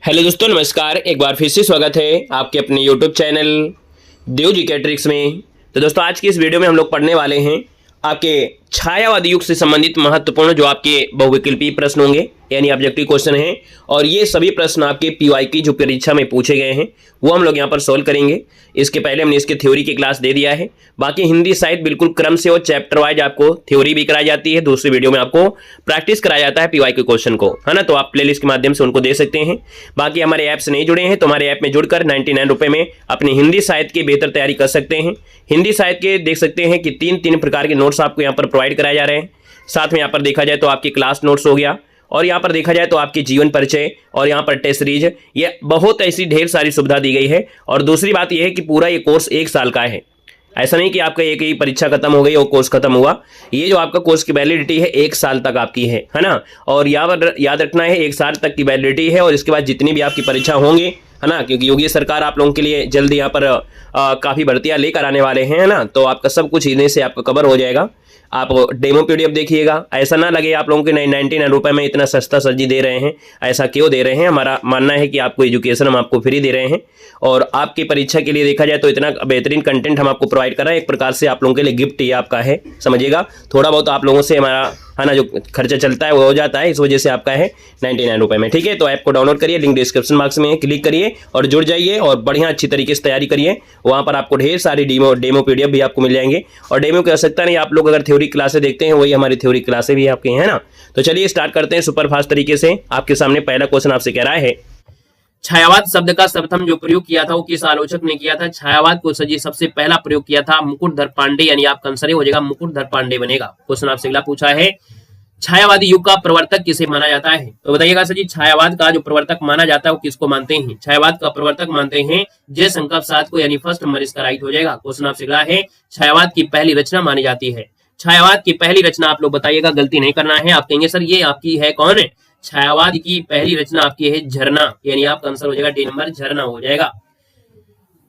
Hello दोस्तों, नमस्कार। एक बार फिर से स्वागत है आपके अपने यूट्यूब चैनल देव जी के ट्रिक्स में। तो दोस्तों, आज की इस वीडियो में हम लोग पढ़ने वाले हैं आपके छायावादी युग से संबंधित महत्वपूर्ण जो आपके बहुविकल्पीय प्रश्न होंगे, यानी ऑब्जेक्टिव क्वेश्चन हैं। और ये सभी प्रश्न आपके पीवाई की जो परीक्षा में पूछे गए हैं वो हम लोग यहाँ पर सोल्व करेंगे। इसके पहले हमने इसके थ्योरी की क्लास दे दिया है। बाकी हिंदी साहित्य बिल्कुल क्रम से और चैप्टर वाइज आपको थ्योरी भी कराई जाती है। दूसरी वीडियो में आपको प्रैक्टिस कराया जाता है पीवाई के क्वेश्चन को, है ना। तो आप प्लेलिस्ट के माध्यम से उनको दे सकते हैं। बाकी हमारे ऐप से नहीं जुड़े हैं तो हमारे ऐप में जुड़कर 99 रुपये में अपनी हिंदी साहित्य की बेहतर तैयारी कर सकते हैं। हिंदी साहित्य के देख सकते हैं कि तीन प्रकार के नोट्स आपको यहाँ पर प्रोवाइड कराए जा रहे हैं। साथ में यहाँ पर देखा जाए तो आपकी क्लास नोट्स हो गया, और यहाँ पर देखा जाए तो आपकी जीवन परिचय, और यहाँ पर टेस्ट सीरीज, ये बहुत ऐसी ढेर सारी सुविधा दी गई है। और दूसरी बात यह है कि पूरा ये कोर्स 1 साल का है। ऐसा नहीं कि आपका एक ही परीक्षा खत्म हो गई और कोर्स खत्म हुआ। ये जो आपका कोर्स की वैलिडिटी है 1 साल तक आपकी है ना। और यहाँ पर याद रखना है 1 साल तक की वैलिडिटी है, और इसके बाद जितनी भी आपकी परीक्षा होंगी, है ना, क्योंकि योगी सरकार आप लोगों के लिए जल्दी यहाँ पर काफ़ी भर्तियाँ लेकर आने वाले हैं, है ना। तो आपका सब कुछ इन्हीं से आपका कवर हो जाएगा। आप डेमो पीडीएफ देखिएगा, ऐसा ना लगे आप लोगों के 99 रुपये में इतना सस्ता सब्जी दे रहे हैं। ऐसा क्यों दे रहे हैं? हमारा मानना है कि आपको एजुकेशन हम आपको फ्री दे रहे हैं, और आपकी परीक्षा के लिए देखा जाए तो इतना बेहतरीन कंटेंट हम आपको प्रोवाइड कर रहे हैं। एक प्रकार से आप लोगों के लिए गिफ्ट ये आपका है, समझिएगा। थोड़ा बहुत आप लोगों से हमारा, है ना, जो खर्चा चलता है वो हो जाता है, इस वजह से आपका है 99 रुपये में। ठीक है, तो ऐप को डाउनलोड करिए, लिंक डिस्क्रिप्शन बॉक्स में क्लिक करिए और जुड़ जाइए, और बढ़िया अच्छी तरीके से तैयारी करिए। वहाँ पर आपको ढेर सारी डेमो पीडीएफ भी आपको मिल जाएंगे। और डेमो की आवश्यकता नहीं, आप लोग अगर थ्योरी क्लासें देखते हैं वही हमारी थ्योरी क्लासें भी आपके हैं, ना। तो चलिए स्टार्ट करते हैं सुपर फास्ट तरीके से। आपके सामने पहला क्वेश्चन आपसे कह रहा है, छायावाद शब्द का सर्वप्रथम जो प्रयोग किया था वो किस आलोचक ने किया था? छायावाद को सजी सबसे पहला प्रयोग किया था मुकुटधर पांडे, यानी आपका आंसर हो जाएगा मुकुटधर पांडे बनेगा। क्वेश्चन आपसे अगला पूछा है, छायावादी युग का प्रवर्तक किसे माना जाता है? तो बताइएगा सर जी, छायावाद का जो प्रवर्तक माना जाता है वो किसको मानते हैं? छायावाद का प्रवर्तक मानते हैं जयशंकर प्रसाद को, यानी फर्स्ट नंबर इसका राइट हो जाएगा। क्वेश्चन आपसे अगला है, छायावाद की पहली रचना मानी जाती है? छायावाद की पहली रचना आप लोग बताइएगा, गलती नहीं करना है। आप कहेंगे सर ये आपकी है कौन है? छायावाद की पहली रचना आपकी है झरना, यानी आपका आंसर हो जाएगा डी नंबर, झरना हो जाएगा।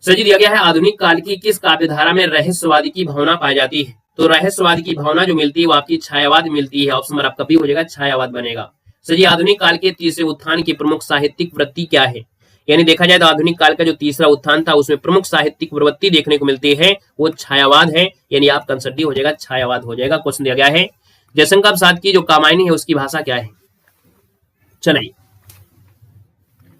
सर जी दिया गया है, आधुनिक काल की किस काव्यधारा में रहस्यवादी की भावना पाई जाती है? तो रहस्यवाद की भावना जो मिलती है वो आपकी छायावाद मिलती है। ऑप्शन नंबर आपका बी हो जाएगा, छायावाद बनेगा। सर जी आधुनिक काल के तीसरे उत्थान की प्रमुख साहित्यिक वृत्ति क्या है? यानी देखा जाए तो आधुनिक काल का जो तीसरा उत्थान था उसमें प्रमुख साहित्यिक प्रवृत्ति देखने को मिलती है वो छायावाद है, यानी आपका आंसर डी हो जाएगा, छायावाद हो जाएगा। क्वेश्चन दिया गया है, जयशंकर प्रसाद की जो कामायनी है उसकी भाषा क्या है? चलिए,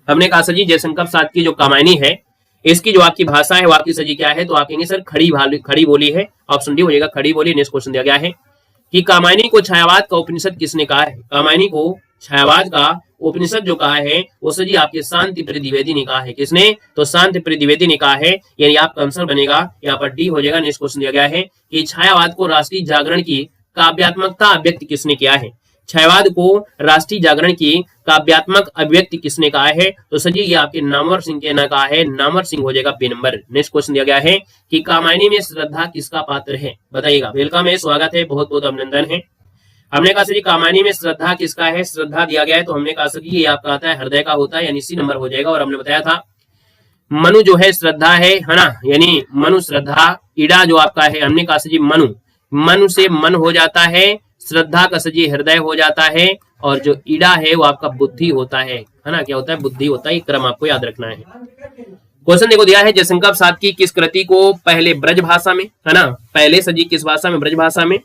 हमने कहा सर जी जयशंकर प्रसाद की जो कामायनी है इसकी जो आपकी भाषा है वो आपकी सजी क्या है? तो आप कहेंगे सर खड़ी बोली है। ऑप्शन डी हो जाएगा, खड़ी बोली। नेक्स्ट क्वेश्चन दिया गया है कि कामायनी को छायावाद का उपनिषद किसने कहा है? कामायनी को छायावाद का उपनिषद जो कहा है वो सजी आपके शांति प्रिय द्विवेदी ने कहा है। किसने? तो शांति प्रिय द्विवेदी ने कहा है, यानी आपका आंसर बनेगा यहाँ पर डी हो जाएगा। नेक्स्ट क्वेश्चन दिया गया है कि छायावाद को राष्ट्रीय जागरण की काव्यात्मकता अभिव्यक्ति किसने किया है? छायावाद को राष्ट्रीय जागरण की काव्यात्मक अभिव्यक्ति किसने कहा है? तो सर जी ये आपके नामवर सिंह के ना कहा है, नामवर सिंह हो जाएगा बी नंबर। नेक्स्ट क्वेश्चन दिया गया है कि कामायनी में श्रद्धा किसका पात्र है? बताइएगा। वेलकम है, स्वागत है, बहुत बहुत अभिनंदन है। हमने कहा सर जी कामायनी में श्रद्धा किसका है? श्रद्धा दिया गया है तो हमने कहा सर जी ये आपका आता है हृदय का होता है, यानी सी नंबर हो जाएगा। और हमने बताया था मनु जो है श्रद्धा है ना, यानी मनु श्रद्धा। ईड़ा जो आपका है हमने कहा सर जी मनु से मन हो जाता है, श्रद्धा का सजी हृदय हो जाता है, और जो ईड़ा है वो आपका बुद्धि होता है ना। क्या होता है? बुद्धि होता है। ये क्रम आपको याद रखना है। क्वेश्चन देखो दिया है, जयशंकर प्रसाद की किस कृति को पहले ब्रज भाषा में, है ना, पहले सजी किस भाषा में? ब्रज भाषा में,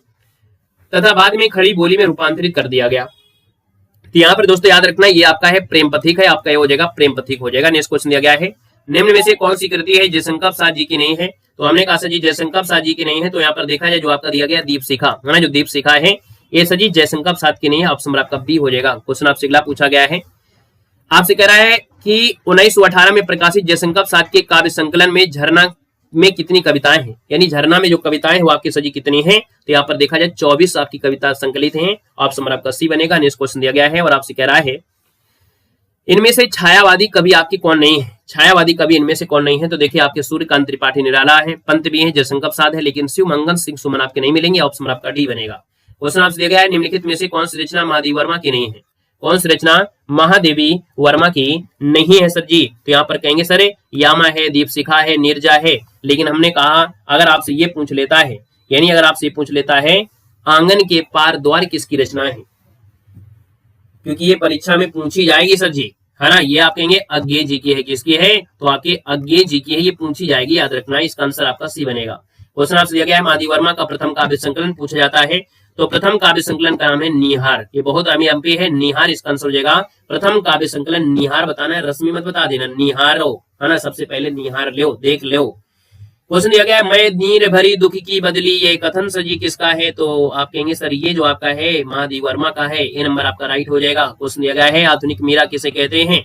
तथा बाद में खड़ी बोली में रूपांतरित कर दिया गया। तो यहाँ पर दोस्तों याद रखना ये आपका है प्रेम पथिक है, आपका ये हो जाएगा प्रेम पथिक हो जाएगा। नेक्स्ट क्वेश्चन दिया गया है, निम्न में से कौन सी कृति है जयशंकर प्रसाद जी की नहीं है? तो हमने कहा सर जी जयशंकर प्रसाद जी की नहीं है, तो यहाँ पर देखा जाए जो आपका दिया गया दीप शिखा, है ना, जो दीप शिखा है ये सजी जयशंकर प्रसाद की नहीं है। ऑप्शन आपका बी हो जाएगा। क्वेश्चन आपसे अगला पूछा गया है, आपसे कह रहा है कि 1918 में प्रकाशित जयशंकर प्रसाद के काव्य संकलन में झरना में कितनी कविताएं हैं? यानी झरना में जो कविताएं हैं वो आपकी सजी कितनी हैं? तो यहाँ पर देखा जाए 24 आपकी कविता संकलित हैं। ऑप्शन आपका सी बनेगा। नेक्स्ट क्वेश्चन दिया गया है और आपसे कह रहा है इनमें से छायावादी कवि आपकी कौन नहीं है? छायावादी कवि इनमें से कौन नहीं है? तो देखिए आपके सूर्यकांत त्रिपाठी निराला है, पंत भी है, जयशंकर प्रसाद है, लेकिन शिव मंगल सिंह सुमन आपके नहीं मिलेंगे। ऑप्शन आपका डी बनेगा। क्वेश्चन आपसे दिया गया है, निम्नलिखित में से कौन सी रचना महादेवी वर्मा की नहीं है? कौन सी रचना महादेवी वर्मा की नहीं है सर जी? तो यहाँ पर कहेंगे सर यामा है, दीपशिखा है, नीरजा है, लेकिन हमने कहा अगर आपसे ये पूछ लेता है, यानी अगर आपसे पूछ लेता है आंगन के पार द्वार किसकी रचना है, क्योंकि ये परीक्षा में पूछी जाएगी सर जी, है ना। ये आप कहेंगे अज्ञेय जी की है, किसकी है, तो आपके अज्ञेय जी की है, ये पूछी जाएगी, याद रखना है। इसका आंसर आपका सी बनेगा। क्वेश्चन आपसे दिया गया है महादेव वर्मा का प्रथम काव्य संकलन पूछा जाता है, तो प्रथम काव्य संकलन का नाम है निहार। ये बहुत एमपी है, निहार इसका आंसर हो जाएगा। प्रथम काव्य संकलन निहार बताना है, रश्मि मत बता देना, निहारो, है ना, सबसे पहले निहार लो, देख लो। क्वेश्चन दिया गया है मैं नीर भरी दुख की बदली, ये कथन सजी किसका है, तो आप कहेंगे सर ये जो आपका है महादेव वर्मा का है, ये नंबर आपका राइट हो जाएगा। क्वेश्चन दिया गया है आधुनिक मीरा किसे कहते हैं,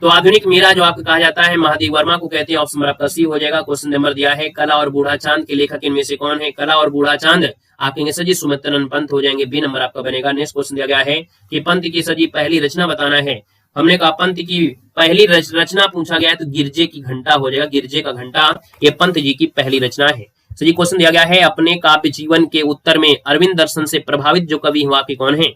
तो आधुनिक मीरा जो आपको कहा जाता है महादेव वर्मा को कहते हैं, ऑप्शन नंबर आपका सी हो जाएगा। क्वेश्चन नंबर दिया है कला और बूढ़ा चांद के लेखक इनमें से कौन है, कला और बूढ़ा चांद आप कहेंगे सर जी सुमित्रन पंत हो जाएंगे, बी नंबर आपका बनेगा। नेक्स्ट क्वेश्चन दिया गया है कि पंत की सजी पहली रचना बताना है, हमने कहा पंत की पहली रचना पूछा गया है, तो गिरजे की घंटा हो जाएगा, गिरजे का घंटा, ये पंत जी की पहली रचना है। सही क्वेश्चन दिया गया है अपने काव्य जीवन के उत्तर में अरविंद दर्शन से प्रभावित जो कवि हुआ आपके कौन है,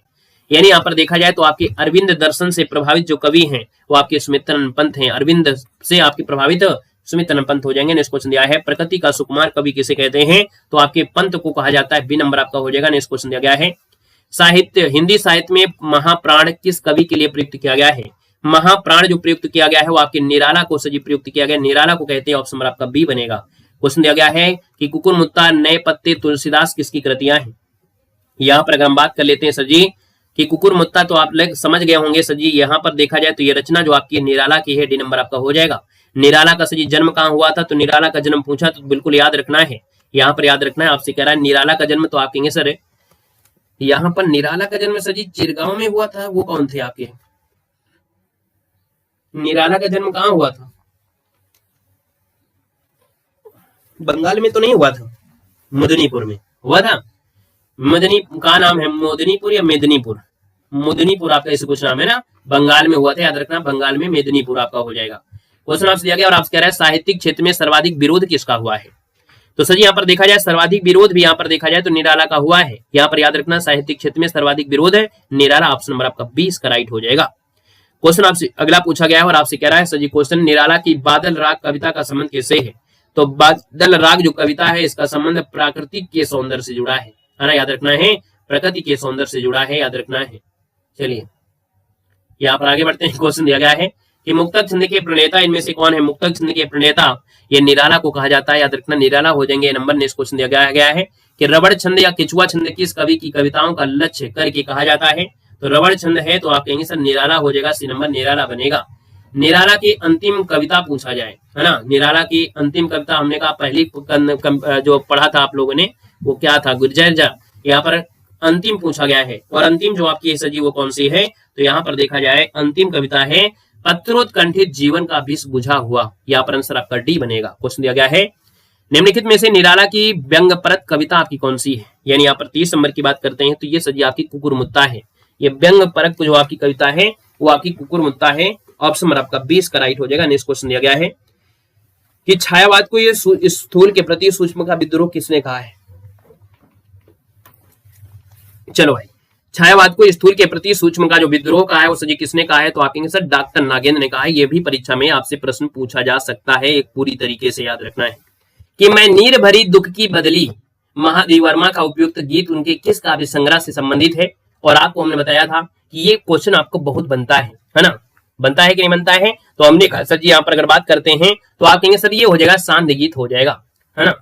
यानी यहाँ पर देखा जाए तो आपके अरविंद दर्शन से प्रभावित जो कवि हैं वो आपके सुमित्रन पंत हैं, अरविंद से आपके प्रभावित सुमित्रन पंत हो जाएंगे। नेक्स्ट क्वेश्चन दिया है प्रकृति का सुकुमार कवि किसे कहते हैं, तो आपके पंत को कहा जाता है, बी नंबर आपका हो जाएगा। नेक्स्ट क्वेश्चन दिया गया है साहित्य, हिंदी साहित्य में महाप्राण किस कवि के लिए प्रयुक्त किया गया है, महाप्राण जो प्रयुक्त किया गया है वो आपके निराला को सजी प्रयुक्त किया गया, निराला को कहते हैं, ऑप्शन नंबर आपका बी बनेगा। क्वेश्चन दिया गया है कि कुकुर मुत्ता नए पत्ते तुलसीदास किसकी कृतियां हैं, यहाँ पर अगर हम बात कर लेते हैं सर जी कि कुकुर मुत्ता, तो आप लोग समझ गए होंगे सर जी, यहाँ पर देखा जाए तो ये रचना जो आपकी निराला की है, डी नंबर आपका हो जाएगा। निराला का सर जी जन्म कहाँ हुआ था, तो निराला का जन्म पूछा तो बिल्कुल याद रखना है, यहाँ पर याद रखना है। आपसे कह रहा है निराला का जन्म, तो आप कहेंगे सर यहाँ पर निराला का जन्म सर जी चिरगांव में हुआ था, वो कौन थे आपके, निराला का जन्म कहाँ हुआ था, बंगाल में तो नहीं हुआ था, मदनीपुर में हुआ था। मदनी का नाम है मोदनीपुर या मेदिनीपुर, मोदनीपुर आपका ऐसे कुछ नाम है ना, बंगाल में हुआ था, याद रखना बंगाल में मेदिनीपुर आपका हो जाएगा। क्वेश्चन आपसे दिया गया और आपसे कह रहा है साहित्यिक क्षेत्र में सर्वाधिक विरोध किसका हुआ है, तो सर यहाँ पर देखा जाए सर्वाधिक विरोध भी यहाँ पर देखा जाए तो निराला का हुआ है, यहाँ पर याद रखना साहित्यिक क्षेत्र में सर्वाधिक विरोध है निराला, ऑप्शन नंबर आपका 20 का राइट हो जाएगा। क्वेश्चन आपसे अगला पूछा गया है और आपसे कह रहा है सर जी क्वेश्चन निराला की बादल राग कविता का संबंध कैसे है, तो बादल राग जो कविता है इसका संबंध प्राकृतिक के सौंदर्य से जुड़ा है ना, याद रखना है, प्रकृति के सौंदर्य से जुड़ा है, याद रखना है। चलिए यहाँ पर आगे बढ़ते हैं। क्वेश्चन दिया गया है कि मुक्तक छंद के प्रणेता इनमें से कौन है, मुक्तक छंद के प्रणेता ये निराला को कहा जाता है, याद रखना निराला हो जाएंगे नंबर। नेक्स्ट क्वेश्चन दिया गया है कि रबड़ छंद या किचुआ छंद किस कवि की कविताओं का लक्ष्य करके कहा जाता है, तो रबड़ छंद है तो आप कहेंगे सर निराला हो जाएगा, सी नंबर निराला बनेगा। निराला की अंतिम कविता पूछा जाए, है ना, निराला की अंतिम कविता हमने कहा पहली जो पढ़ा था आप लोगों ने वो क्या था, गुर्जर जा, यहाँ पर अंतिम पूछा गया है और अंतिम जो आपकी सजी वो कौन सी है, तो यहाँ पर देखा जाए अंतिम कविता है पत्रोत्कंठित जीवन का विष बुझा हुआ, यहाँ पर आंसर आपका डी बनेगा। क्वेश्चन दिया गया है निम्नलिखित में से निराला की व्यंग्यपरक कविता आपकी कौन सी है, यानी यहाँ पर 30 नंबर की बात करते हैं तो ये सजी आपकी कुकुर मुत्ता है, ये व्यंग्यपरक जो आपकी कविता है वो आपकी कुकुर मुत्ता है, ऑप्शन नंबर आपका 20 का राइट हो जाएगा। नेक्स्ट क्वेश्चन दिया गया है कि छायावाद को ये स्थूल के प्रति सूक्ष्म का विद्रोह किसने कहा है, चलो भाई छायावाद को स्थूल के प्रति सूक्ष्म का जो विद्रोह का है वो सजी किसने कहा है, तो आप कहेंगे सर डॉक्टर नागेंद्र ने कहा है। ये भी परीक्षा में आपसे प्रश्न पूछा जा सकता है, एक पूरी तरीके से याद रखना है कि मैं नीर भरी दुख की बदली महादेव वर्मा का उपयुक्त गीत उनके किस काव्य संग्रह से संबंधित है, और आपको हमने बताया था कि ये क्वेश्चन आपको बहुत बनता है ना, बनता है कि नहीं बनता है, तो हमने कहा सर जी यहाँ पर अगर बात करते हैं तो आप कहेंगे सर ये हो जाएगा सांध्य गीत हो जाएगा, है ना।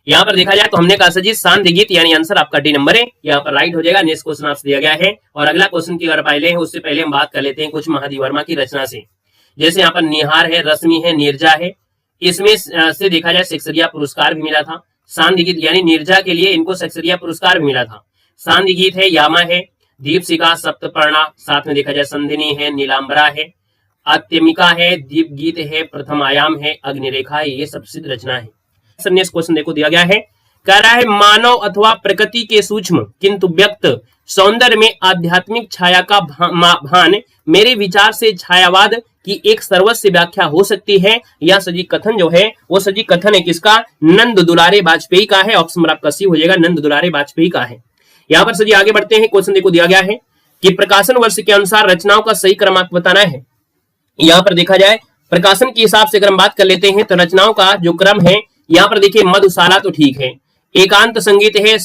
यहाँ पर देखा जाए तो हमने कहा सर जी सांध्य गीत, यानी आंसर आपका डी नंबर है, यहाँ पर राइट हो जाएगा। नेक्स्ट क्वेश्चन आपसे दिया गया है और अगला क्वेश्चन की अगर पहले है उससे पहले हम बात कर लेते हैं कुछ महादेव वर्मा की रचना से, जैसे यहाँ पर निहार है, रश्मि है, नीरजा है, इसमें से देखा जाए शेक्सपियर पुरस्कार भी मिला था। सांध्य गीत यानी नीरजा के लिए इनको शेक्सपियर पुरस्कार भी मिला था। सांध्य गीत है, यामा है, दीपशिखा, सप्तपर्णा, साथ में देखा जाए संधिनी है, नीलांबरा है, आत्यमिका है, दीप गीत है, प्रथम आयाम है, अग्निरेखा है, ये सब सिद्ध रचना है। नेक्स्ट क्वेश्चन देखो दिया गया है, कह रहा है मानव अथवा प्रकृति के सूक्ष्म किंतु व्यक्त सौंदर्य में आध्यात्मिक छाया का भान मेरे विचार से छायावाद की एक सर्वस्व व्याख्या हो सकती है। यह सजी कथन जो है वो सजी कथन है किसका, नंद दुलारे वाजपेयी का है, ऑप्शन आपका सी हो जाएगा, नंद दुलारे वाजपेयी का है। यहाँ पर सजी आगे बढ़ते हैं। क्वेश्चन देखो दिया गया है कि प्रकाशन वर्ष के अनुसार रचनाओं का सही क्रमांक बताना है। यहाँ पर देखा जाए प्रकाशन के हिसाब से अगर हम बात कर लेते हैं तो रचनाओं का जो क्रम है, यहाँ पर देखिए मधुशाला तो ठीक है, एकांत संगीत है,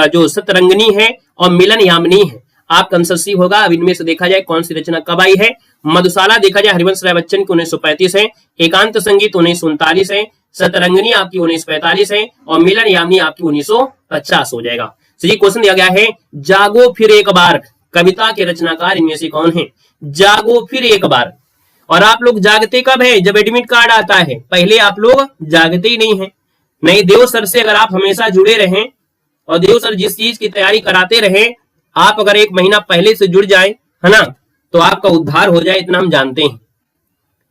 जो सतरंगनी है और मिलन यामिनी है। आपका आंसर सी होगा। अब इनमें से देखा जाए कौन सी रचना कब आई है। मधुशाला देखा जाए हरिवंश राय बच्चन की 1935 है, एकांत संगीत 1939 है, सतरंगिनी आपकी 1945 है और मिलन यामिनी आपकी 1950 हो जाएगा। तो ये क्वेश्चन दिया गया है, जागो फिर एक बार कविता के रचनाकार इनमें से कौन है। जागो फिर एक बार, और आप लोग जागते कब है, जब एडमिट कार्ड आता है, पहले आप लोग जागते ही नहीं है। नहीं, देव सर से अगर आप हमेशा जुड़े रहें और देव सर जिस चीज की तैयारी कराते रहे, आप अगर 1 महीना पहले से जुड़ जाए, है ना, तो आपका उद्धार हो जाए, इतना हम जानते हैं।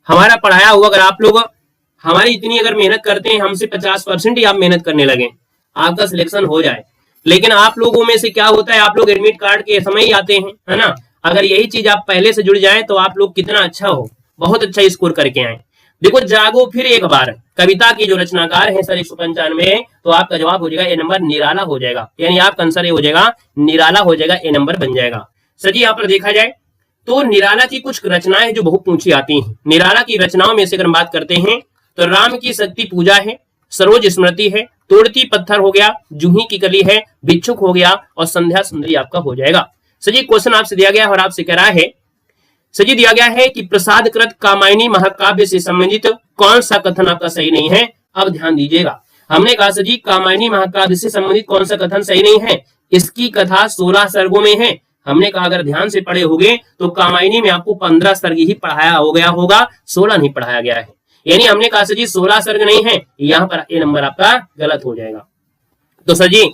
हमारा पढ़ाया हुआ अगर आप लोग हमारी इतनी अगर मेहनत करते हैं, हमसे 50% ही आप मेहनत करने लगे, आपका सिलेक्शन हो जाए। लेकिन आप लोगों में से क्या होता है, आप लोग एडमिट कार्ड के समय ही आते हैं, है ना। अगर यही चीज आप पहले से जुड़ जाए तो आप लोग कितना अच्छा हो, बहुत अच्छा स्कोर करके आए। देखो, जागो फिर एक बार कविता की जो रचनाकार है सर 195, तो आपका जवाब हो जाएगा ए नंबर, निराला हो जाएगा। यानी आपका आंसर ये हो जाएगा, निराला हो जाएगा, ए नंबर बन जाएगा। सर जी, यहाँ पर देखा जाए तो निराला की कुछ रचनाएं जो बहुत पूछी आती हैं। निराला की रचनाओं में से अगर बात करते हैं तो राम की शक्ति पूजा है, सरोज स्मृति है, तोड़ती पत्थर हो गया, जूही की कली है, भिक्षुक हो गया और संध्या सुंदरी आपका हो जाएगा। सजी क्वेश्चन आपसे दिया गया और आपसे कह रहा है, सजी दिया गया है कि प्रसाद कृत कामायनी महाकाव्य से संबंधित कौन सा कथन आपका सही नहीं है। अब ध्यान दीजिएगा, हमने कहा सजी कामायनी महाकाव्य से संबंधित कौन सा कथन सही नहीं है। इसकी कथा 16 सर्गों में है। हमने कहा अगर ध्यान से पढ़े होंगे तो कामायनी में आपको 15 सर्ग ही पढ़ाया हो गया होगा, 16 नहीं पढ़ाया गया है। यानी हमने कहा सर जी 16 सर्ग नहीं है, यहाँ पर ए नंबर आपका गलत हो जाएगा। तो सर जी,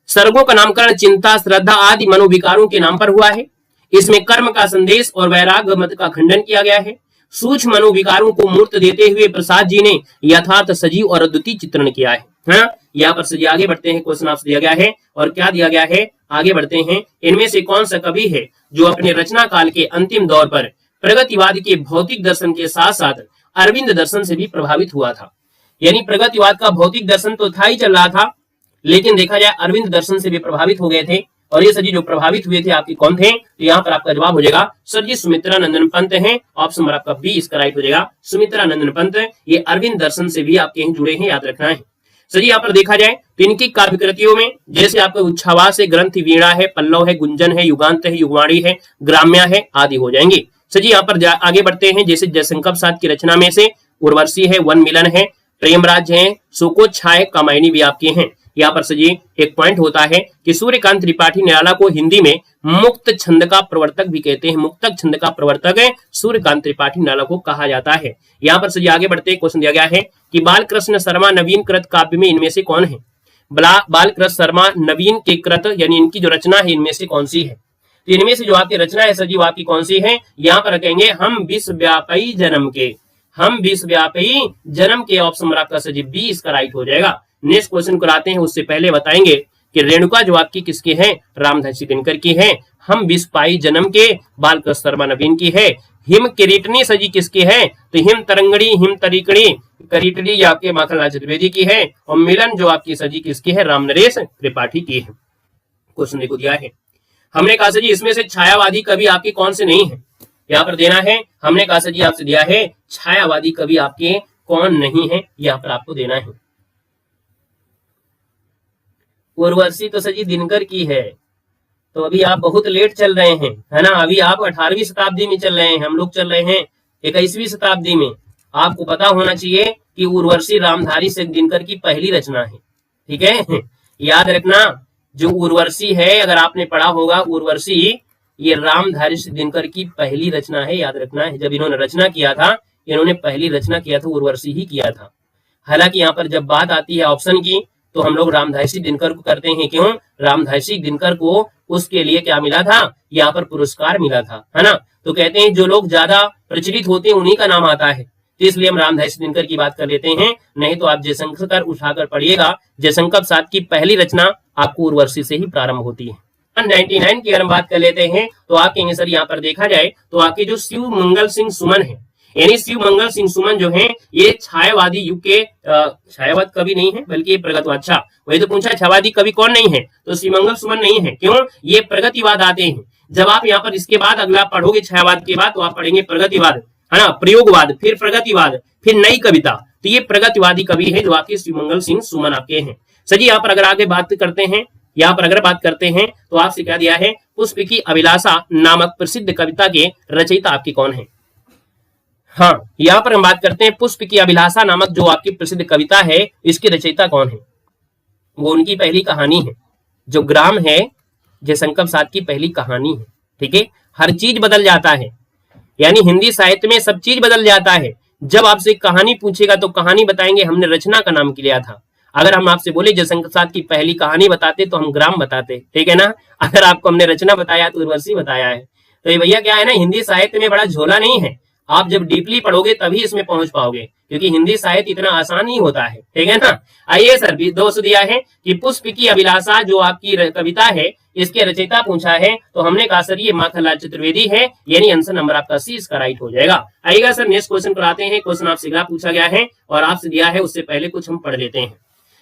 सर्गों का नामकरण चिंता, श्रद्धा आदि मनोविकारों के नाम पर हुआ है। इसमें कर्म का संदेश और वैराग्य मत का खंडन किया गया है। सूक्ष्म मनोविकारों को मूर्त देते हुए प्रसाद जी ने यथार्थ सजीव और अद्वितीय चित्रण किया है। हाँ, यहाँ पर सजी आगे बढ़ते हैं, क्वेश्चन आपसे दिया गया है और क्या दिया गया है, आगे बढ़ते हैं। इनमें से कौन सा कवि है जो अपने रचना काल के अंतिम दौर पर प्रगतिवाद के भौतिक दर्शन के साथ साथ अरविंद दर्शन से भी प्रभावित हुआ था। यानी प्रगतिवाद का भौतिक दर्शन तो था ही चल रहा था, लेकिन देखा जाए अरविंद दर्शन से भी प्रभावित हो गए थे। और ये सर जी जो प्रभावित हुए थे आपके कौन थे, तो यहाँ पर आपका जवाब हो जाएगा सर जी सुमित्रा नंदन पंत हैं। ऑप्शन नंबर आपका बी इसका राइट हो जाएगा, सुमित्रा नंदन पंत। ये अरविंद दर्शन से भी आपके जुड़े हैं, याद रखना है। सर जी यहाँ पर देखा जाए तो इनकी काव्य कृतियों में जैसे आपका उच्छावास है, ग्रंथ वीणा है, पल्लव है, गुंजन है, युगांत है, युगवाणी है, ग्राम्या है आदि हो जाएंगे। सर जी यहाँ पर आगे बढ़ते हैं, जैसे जयशंकर प्रसाद की रचना में से उर्वशी है, वन मिलन है, प्रेमराज है, सुकोच्छा है, कामायनी भी आपके हैं। यहाँ पर सजी एक पॉइंट होता है कि सूर्यकांत त्रिपाठी निराला को हिंदी में मुक्त छंद का प्रवर्तक भी कहते हैं। मुक्तक छंद का प्रवर्तक है सूर्यकांत त्रिपाठी निराला को कहा जाता है। यहाँ पर सजी आगे बढ़ते क्वेश्चन दिया गया है कि बालकृष्ण शर्मा नवीन कृत काव्य में इनमें से कौन है। बालकृष्ण शर्मा नवीन के कृत यानी इनकी जो रचना है इनमें से कौन सी है। तो इनमें से जो आपकी रचना है सजी आपकी कौन सी है, यहाँ पर कहेंगे हम विश्वव्यापी जन्म के, हम विश्वव्यापी जन्म के। ऑप्शन आपका सजी बी इसका राइट हो जाएगा। नेक्स्ट क्वेश्चन को लाते हैं, उससे पहले बताएंगे कि रेणुका जो आपकी किसके हैं, रामधारी दिनकर की है। हम विश्वपाई जन्म के बालकृष्ण शर्मा नवीन की है। हिम किरीटनी सजी किसकी है, तो हिम तरंगड़ी हिम तरीकड़ी करीटली आपके माखनलाल चतुर्वेदी की है। और मिलन जो आपकी सजी किसकी है, रामनरेश त्रिपाठी की है। क्वेश्चन देखो दिया है, हमने कहा सजी इसमें से छायावादी कवि आपके कौन से नहीं है, यहाँ पर देना है। हमने कहा सजी आपसे दिया है छायावादी कवि आपके कौन नहीं है, यहाँ पर आपको देना है। उर्वशी तो सजी दिनकर की है, तो अभी आप बहुत लेट चल रहे हैं, है ना। अभी आप 18वीं शताब्दी में चल रहे हैं, हम लोग चल रहे हैं 21वीं शताब्दी में। आपको पता होना चाहिए कि उर्वशी रामधारी से दिनकर की पहली रचना है, ठीक है। याद रखना, जो उर्वशी है अगर आपने पढ़ा होगा, उर्वशी ये रामधारी से दिनकर की पहली रचना है, याद रखना है। जब इन्होंने रचना किया था, इन्होंने पहली रचना किया था उर्वशी ही किया था। हालांकि यहाँ पर जब बात आती है ऑप्शन की, तो हम लोग रामधारी दिनकर को करते हैं। क्यों, रामधारी दिनकर को उसके लिए क्या मिला था, यहाँ पर पुरस्कार मिला था, है ना। तो कहते हैं जो लोग ज्यादा प्रचलित होते हैं उन्हीं का नाम आता है, तो इसलिए हम रामधारी दिनकर की बात कर लेते हैं। नहीं तो आप जयशंकर उठाकर पढ़िएगा, जयशंकर प्रसाद की पहली रचना आपको उर्वशी से ही प्रारंभ होती है। 99 की अगर हम बात कर लेते हैं तो आप कहेंगे सर यहाँ पर देखा जाए तो आपके जो शिव मंगल सिंह सुमन है, यानी शिव मंगल सिंह सुमन जो है ये छायावादी युग के छायावाद कवि नहीं है बल्कि प्रगतिवाद। अच्छा, वही तो पूछा छायावादी कवि कौन नहीं है, तो शिव मंगल सुमन नहीं है। क्यों, ये प्रगतिवाद आते हैं। जब आप यहाँ पर इसके बाद अगला पढ़ोगे छायावाद के बाद, तो आप पढ़ेंगे प्रगतिवाद, है ना, प्रयोगवाद, फिर प्रगतिवाद, फिर नई कविता। तो ये प्रगतिवादी कवि है जो आपके शिव मंगल सिंह सुमन आपके हैं। सर जी यहाँ पर अगर आगे बात करते हैं यहाँ पर अगर बात करते हैं तो आपसे क्या दिया है, पुष्प की अभिलाषा नामक प्रसिद्ध कविता के रचयिता आपके कौन है। हाँ, यहाँ पर हम बात करते हैं पुष्प की अभिलाषा नामक जो आपकी प्रसिद्ध कविता है, इसके रचयिता कौन है। वो उनकी पहली कहानी है, जो ग्राम है, जयशंकर प्रसाद की पहली कहानी है। ठीक है, हर चीज बदल जाता है, यानी हिंदी साहित्य में सब चीज बदल जाता है। जब आपसे कहानी पूछेगा तो कहानी बताएंगे, हमने रचना का नाम लिया था। अगर हम आपसे बोले जयशंकर प्रसाद की पहली कहानी बताते तो हम ग्राम बताते, ठीक है ना। अगर आपको हमने रचना बताया तो उर्वशी बताया है। तो ये भैया क्या है ना, हिंदी साहित्य में बड़ा झोला नहीं है, आप जब डीपली पढ़ोगे तभी इसमें पहुंच पाओगे, क्योंकि हिंदी साहित्य इतना आसान नहीं होता है, ठीक है ना। आइए सर, दोस्त दिया है कि पुष्प की अभिलाषा जो आपकी कविता है, इसके रचयिता पूछा है, तो हमने कहा सर ये माखनलाल चतुर्वेदी है, यानी आंसर नंबर आपका सी इसका राइट हो जाएगा। आइएगा सर, नेक्स्ट क्वेश्चन पर आते हैं। क्वेश्चन आपसे क्या पूछा गया है और आपसे दिया है, उससे पहले कुछ हम पढ़ लेते हैं।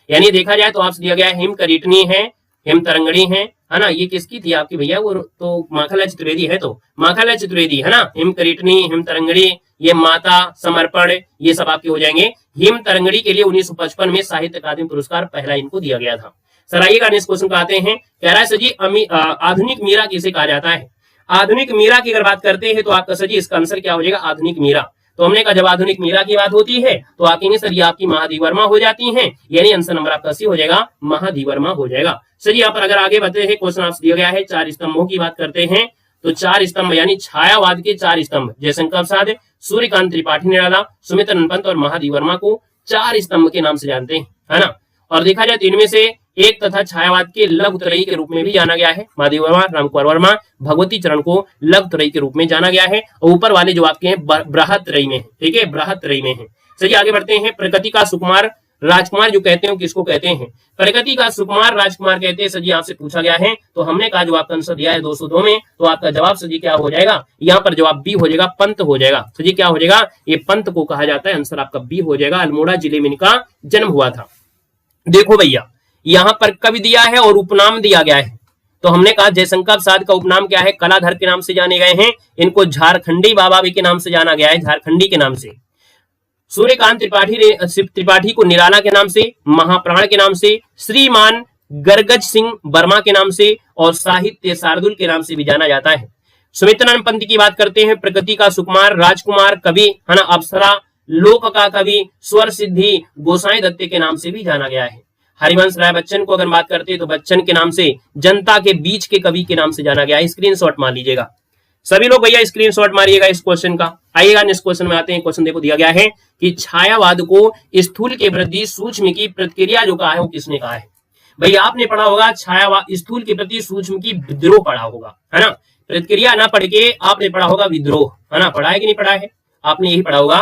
यानी देखा जाए तो आपसे दिया गया है हिम करीटनी है, हिम तरंगड़ी है ना। ये किसकी थी आपकी भैया, वो तो माखनलाल चतुर्वेदी है, तो माखनलाल चतुर्वेदी है ना। हिम करीटनी, हिम तरंगड़ी, ये माता, समर्पण, ये सब आपके हो जाएंगे। हिम तरंगड़ी के लिए 1955 में साहित्य अकादमी पुरस्कार पहला इनको दिया गया था। सर आइएगा नेक्स्ट क्वेश्चन पे आते हैं। कह रहा है सर जी आधुनिक मीरा किसे कहा जाता है। आधुनिक मीरा की अगर बात करते हैं तो आपका सर जी इसका आंसर क्या हो जाएगा, आधुनिक मीरा। तो हमने कहा जब आधुनिक मीरा की बात होती है तो आगे सर ये आपकी महाधिवर्मा हो जाती हैं, यानी आंसर नंबर आपका सी हो जाएगा, महाधिवर्मा हो जाएगा। सर यहाँ पर अगर आगे बढ़ते हैं, क्वेश्चन आपसे दिया गया है चार स्तंभों की बात करते हैं। तो चार स्तंभ यानी छायावाद के चार स्तंभ, जयशंकर प्रसाद, सूर्यकांत त्रिपाठी निराला, सुमित्र पंत और महाधिवर्मा को चार स्तंभ के नाम से जानते हैं, है ना। और देखा जाए तो इनमें से एक तथा छायावाद के लघुत्रयी के रूप में भी जाना गया है। महादेव वर्मा, रामकुमार वर्मा, भगवती चरण को लघुत्रयी के रूप में जाना गया है। और ऊपर वाले जो आपके हैं बृहत्रयी में है, ठीक है, बृहत्रयी में है। चलिए आगे बढ़ते हैं। प्रकृति का सुकुमार राजकुमार जो कहते हैं किसको कहते हैं, प्रगति का सुकुमार राजकुमार कहते हैं। सर जी आपसे पूछा गया है, तो हमने कहा जो आपका आंसर दिया है 202 में, तो आपका जवाब सर जी क्या हो जाएगा, यहाँ पर जवाब बी हो जाएगा, पंत हो जाएगा। सर जी क्या हो जाएगा, ये पंत को कहा जाता है, आंसर आपका बी हो जाएगा। अल्मोड़ा जिले में इनका जन्म हुआ था। देखो भैया यहाँ पर कवि दिया है और उपनाम दिया गया है। तो हमने कहा जयशंकर प्रसाद का उपनाम क्या है, कलाधर के नाम से जाने गए हैं। इनको झारखंडी बाबा भी के नाम से जाना गया है, झारखंडी के नाम से। सूर्यकांत त्रिपाठी को निराला के नाम से, महाप्राण के नाम से, श्रीमान गरगज सिंह वर्मा के नाम से और साहित्य शार्दुल के नाम से भी जाना जाता है। सुमित्रानंद पंत की बात करते हैं, प्रकृति का सुकुमार राजकुमार कवि, है ना, अप्सरा, लोक का कवि, स्वर सिद्धि, गोसाई दत्ते के नाम से भी जाना गया है। हरिवंश राय बच्चन को अगर बात करते हैं तो बच्चन के नाम से, जनता के बीच के कवि के नाम से जाना गया है। स्क्रीनशॉट मार लीजिएगा सभी लोग भैया, स्क्रीनशॉट मारिएगा इस क्वेश्चन का। आइएगा नेक्स्ट क्वेश्चन में आते हैं। क्वेश्चन देखो दिया गया है कि छायावाद को स्थूल के प्रति सूक्ष्म की प्रतिक्रिया जो कहा है वो किसने कहा है। भैया आपने पढ़ा होगा छायावाद स्थूल के प्रति सूक्ष्म की विद्रोह पढ़ा होगा, है ना। प्रतिक्रिया ना पढ़ के आपने पढ़ा होगा विद्रोह, है ना। पढ़ा है कि नहीं पढ़ा है, आपने यही पढ़ा होगा